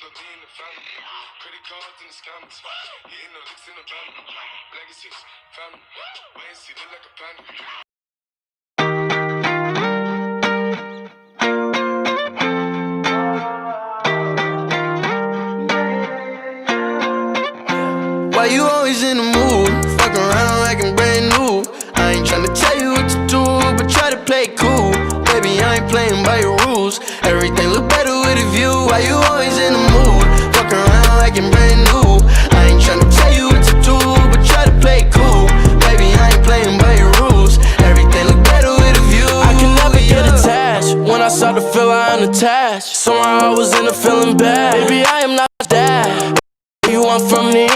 codeine in the family. Credit cards and the scammers. Hitting the licks in the van. Legacies, family. Wait and see, look like a panda. Why you always in the mood? Fuck around like I'm brand new. I ain't tryna tell you what to do, but try to play it cool. Baby, I ain't playing by your rules. Everything look better with a view. Why you always in the mood? Fuck around like I'm brand new. I ain't tryna tell you what to do, but try to play it cool. Baby, I ain't playing by your rules. Everything look better with a view. I can never get attached. When I start to feel I unattached, somehow I was in a feeling bad. Baby, I am not that. You want from me,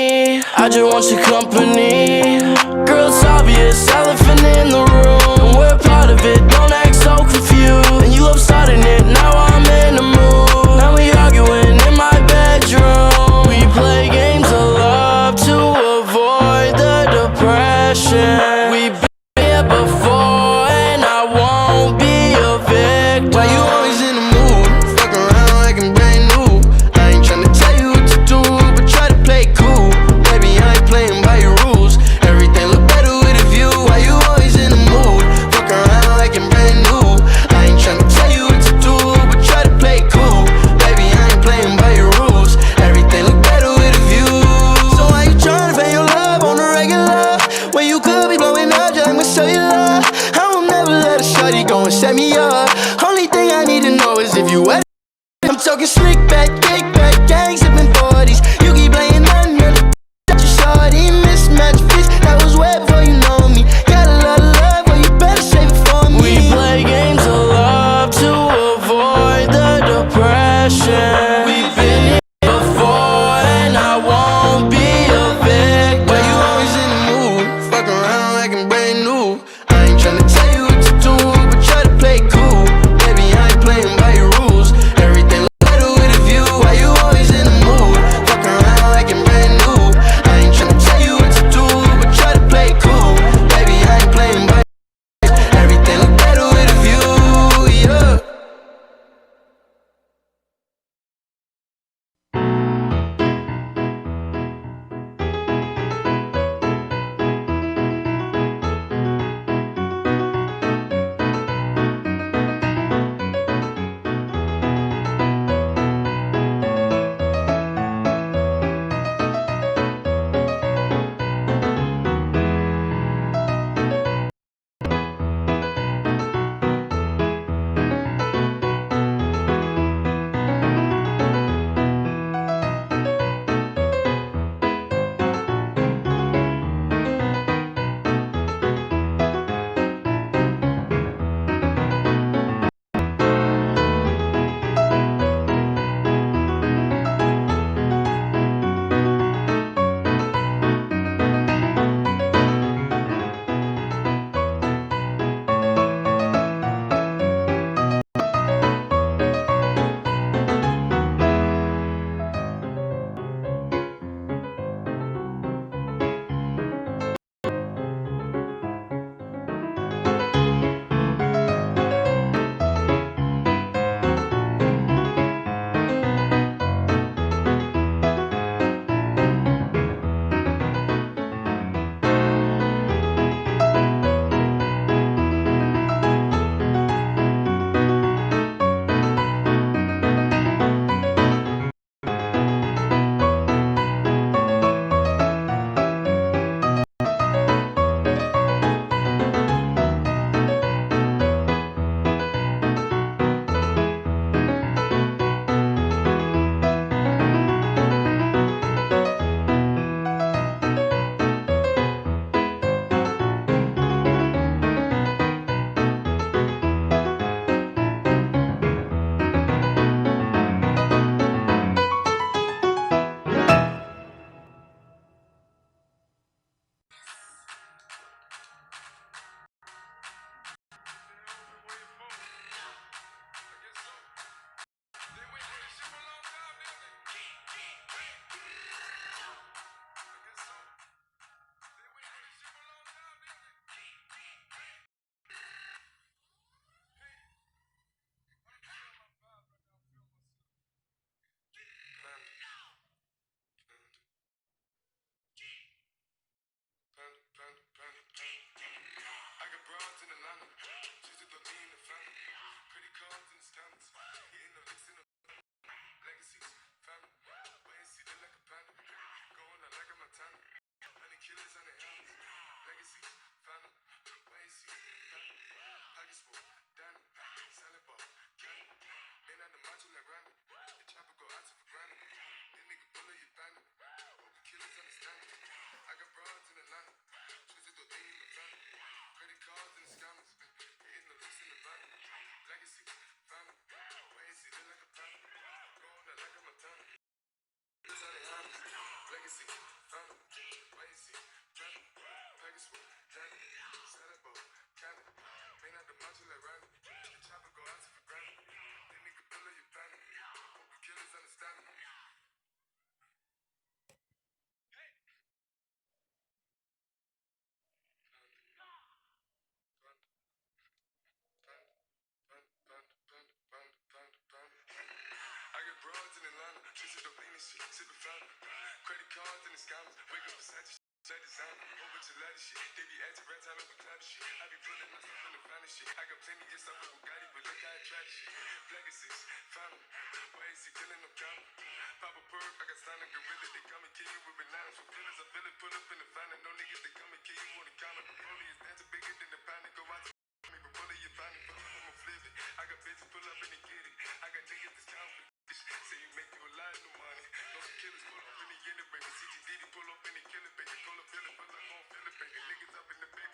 I just want your company. Girl, it's obvious, elephant in the room, and we're part of it, don't act so confused. And you love starting it, now I'm in the mood. Now we arguing in my bedroom. We play games of love to avoid the depression. We've been here before, and I won't be a victim. Why you always in the mood? Fuck around like I'm brand new. I ain't tryna tell you what to do, but try to play it cool. Baby, I ain't playing by your rules. Everything look better with a view. Why you always in the mood? Fuck around like I'm brand new. I ain't tryna tell you what to do, but try to play it cool. Baby, I ain't playing by your rules. Everything look better with a view. So why you tryna pay your love on the regular, when you could be blowing up just like my cellular? I will never let a shawty go and set me up. Only thing I need to know is if you wet. I'm talking slick back, kick back, gang sipping 40s. You keep playing under that you shawty. Mismatch fish that was wet before you know me. Got a lot of love, but you better save it for me. We play games of love to avoid the depression. We've been here before, and I won't be a victim. Why you always in the mood? Fuck around like I'm brand new. I ain't tryna tell you what to do, but try to play it cool. Baby, I ain't playing by your rules. Everything look better with a view. Why you always in the mood? Fuck around like I'm brand new. I ain't tryna tell you what Legacy, family, legacy, family, Package full, Johnny, Saddle Candy, may not the macho like Randy. The chopper go out to for granted. Then nigga pull up your family. Hope the killers understand me. I got broads in Atlanta, twisted up lean and shit, sipping fountain. Credit cards and the scammers, wake up beside you. That designer, over to ladder shit. They be acting red time over clapping shit. I be pulling myself in the finest shit. I got plenty of stuff with Bugatti, but look how I try this shit. Legacies, family, why is he killing them counting? Pop a perk, I got standing gorilla. They come and kill you with bananas from feelings. I feel it, pull up in the finest. No niggas, they come and kill you on the counter. The bully is dancing bigger than the panic. Go out to me, but bully, you find it. Fuck up, I'ma flip it. I got bitches pull up and they get it. I got niggas that's counting. Say you make you a lot of money. No killers pull up in the unit, baby. CTD pull up in the killer, baby. Call up Philip, pull up on Philip, baby. Niggas up in the big